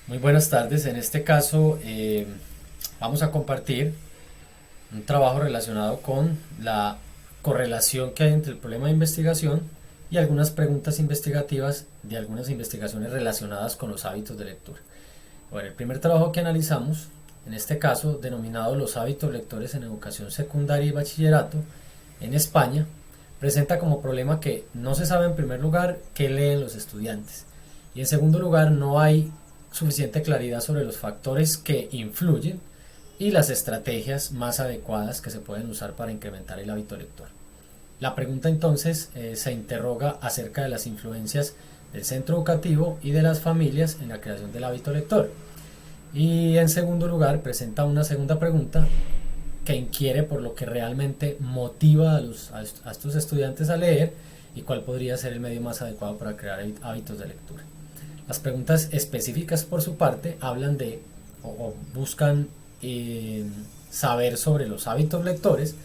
Muy buenas tardes. En este caso vamos a compartir un trabajo relacionado con la correlación que hay entre el problema de investigación y algunas preguntas investigativas de algunas investigaciones relacionadas con los hábitos de lectura. Bueno, el primer trabajo que analizamos, en este caso denominado Los hábitos lectores en educación secundaria y bachillerato en España, presenta como problema que no se sabe en primer lugar qué leen los estudiantes y en segundo lugar no hay suficiente claridad sobre los factores que influyen y las estrategias más adecuadas que se pueden usar para incrementar el hábito lector. La pregunta entonces se interroga acerca de las influencias del centro educativo y de las familias en la creación del hábito lector. Y en segundo lugar presenta una segunda pregunta que inquiere por lo que realmente motiva a estos estudiantes a leer y cuál podría ser el medio más adecuado para crear hábitos de lectura. Las preguntas específicas por su parte hablan de o buscan saber sobre los hábitos lectores,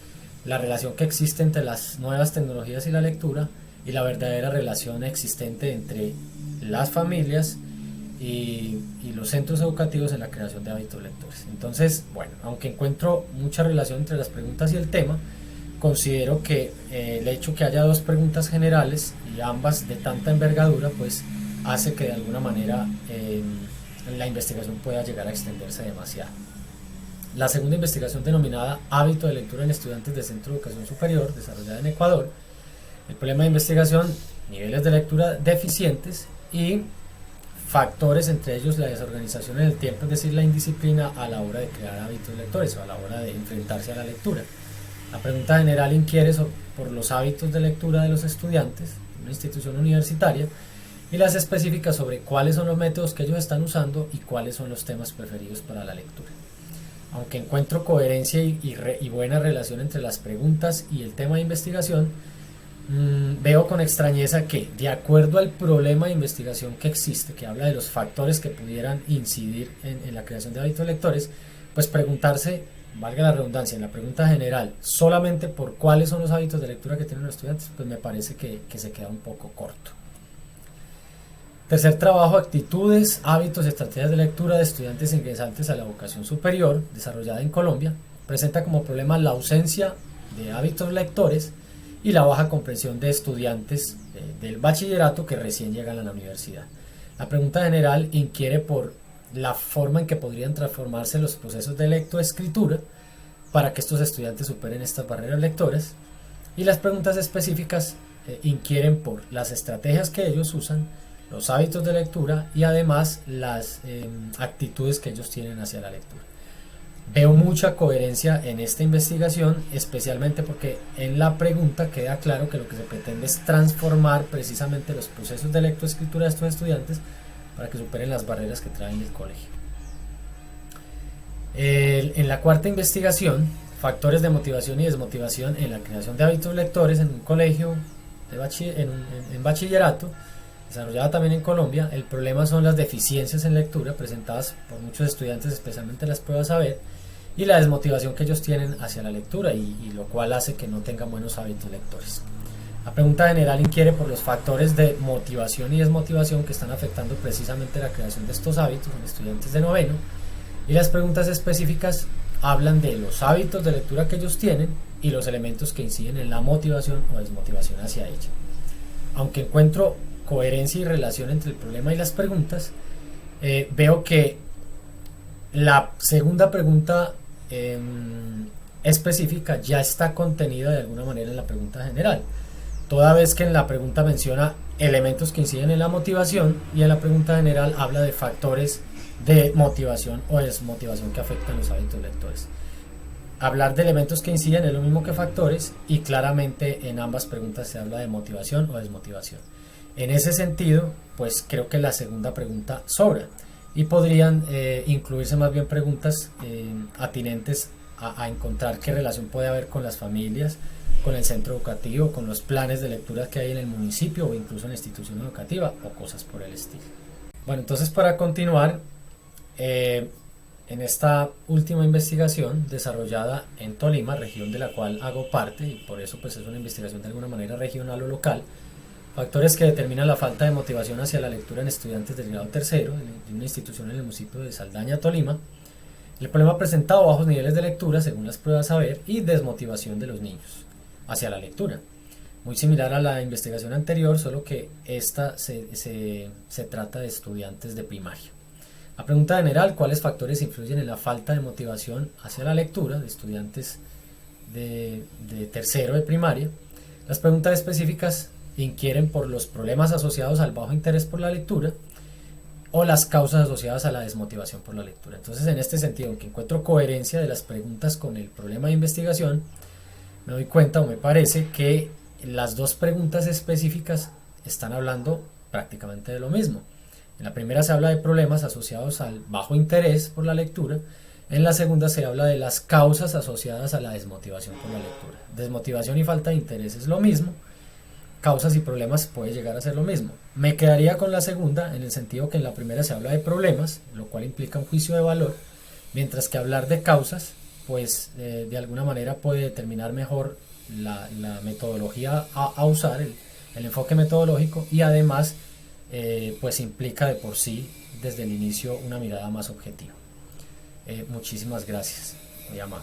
la relación que existe entre las nuevas tecnologías y la lectura y la verdadera relación existente entre las familias y los centros educativos en la creación de hábitos lectores. Entonces, bueno, aunque encuentro mucha relación entre las preguntas y el tema, considero que el hecho que haya dos preguntas generales y ambas de tanta envergadura, pues hace que de alguna manera la investigación pueda llegar a extenderse demasiado. La segunda investigación, denominada Hábito de lectura en estudiantes de centro de educación superior, desarrollada en Ecuador, el problema de investigación, niveles de lectura deficientes y factores, entre ellos la desorganización en el tiempo, es decir, la indisciplina a la hora de crear hábitos lectores o a la hora de enfrentarse a la lectura. La pregunta general inquiere por los hábitos de lectura de los estudiantes en una institución universitaria y las específicas sobre cuáles son los métodos que ellos están usando y cuáles son los temas preferidos para la lectura. Aunque encuentro coherencia y buena relación entre las preguntas y el tema de investigación, veo con extrañeza que, de acuerdo al problema de investigación que existe, que habla de los factores que pudieran incidir en la creación de hábitos lectores, pues preguntarse, valga la redundancia, en la pregunta general, solamente por cuáles son los hábitos de lectura que tienen los estudiantes, pues me parece que se queda un poco corto. Tercer trabajo, actitudes, hábitos y estrategias de lectura de estudiantes ingresantes a la educación superior, desarrollada en Colombia, presenta como problema la ausencia de hábitos lectores y la baja comprensión de estudiantes del bachillerato que recién llegan a la universidad. La pregunta general inquiere por la forma en que podrían transformarse los procesos de lectoescritura para que estos estudiantes superen estas barreras lectoras, y las preguntas específicas inquieren por las estrategias que ellos usan, los hábitos de lectura y además las actitudes que ellos tienen hacia la lectura. Veo mucha coherencia en esta investigación, especialmente porque en la pregunta queda claro que lo que se pretende es transformar precisamente los procesos de lectoescritura de estos estudiantes para que superen las barreras que traen del colegio. En la cuarta investigación, factores de motivación y desmotivación en la creación de hábitos lectores en un colegio en bachillerato, desarrollada también en Colombia, el problema son las deficiencias en lectura presentadas por muchos estudiantes, especialmente en las pruebas saber, y la desmotivación que ellos tienen hacia la lectura y lo cual hace que no tengan buenos hábitos lectores. La pregunta general inquiere por los factores de motivación y desmotivación que están afectando precisamente la creación de estos hábitos en estudiantes de noveno, y las preguntas específicas hablan de los hábitos de lectura que ellos tienen y los elementos que inciden en la motivación o desmotivación hacia ella. Aunque encuentro coherencia y relación entre el problema y las preguntas, veo que la segunda pregunta específica ya está contenida de alguna manera en la pregunta general, toda vez que en la pregunta menciona elementos que inciden en la motivación y en la pregunta general habla de factores de motivación o desmotivación que afectan los hábitos lectores. Hablar de elementos que inciden es lo mismo que factores, y claramente en ambas preguntas se habla de motivación o desmotivación. En ese sentido, pues creo que la segunda pregunta sobra y podrían incluirse más bien preguntas atinentes a encontrar qué relación puede haber con las familias, con el centro educativo, con los planes de lectura que hay en el municipio o incluso en la institución educativa o cosas por el estilo. Bueno, entonces para continuar, en esta última investigación desarrollada en Tolima, región de la cual hago parte, y por eso pues es una investigación de alguna manera regional o local, factores que determinan la falta de motivación hacia la lectura en estudiantes del grado tercero de de una institución en el municipio de Saldaña, Tolima. El problema ha presentado bajos niveles de lectura según las pruebas saber y desmotivación de los niños hacia la lectura. Muy similar a la investigación anterior, solo que esta se trata de estudiantes de primaria. La pregunta general: ¿cuáles factores influyen en la falta de motivación hacia la lectura de estudiantes de tercero de primaria? Las preguntas específicas inquieren por los problemas asociados al bajo interés por la lectura o las causas asociadas a la desmotivación por la lectura. Entonces, en este sentido, aunque encuentro coherencia de las preguntas con el problema de investigación, me doy cuenta o me parece que las dos preguntas específicas están hablando prácticamente de lo mismo. En la primera se habla de problemas asociados al bajo interés por la lectura. En la segunda se habla de las causas asociadas a la desmotivación por la lectura. Desmotivación y falta de interés es lo mismo. Causas y problemas puede llegar a ser lo mismo. Me quedaría con la segunda, en el sentido que en la primera se habla de problemas, lo cual implica un juicio de valor, mientras que hablar de causas, pues de alguna manera puede determinar mejor la metodología a usar, el enfoque metodológico, y además pues implica de por sí desde el inicio una mirada más objetiva. Muchísimas gracias, muy amable.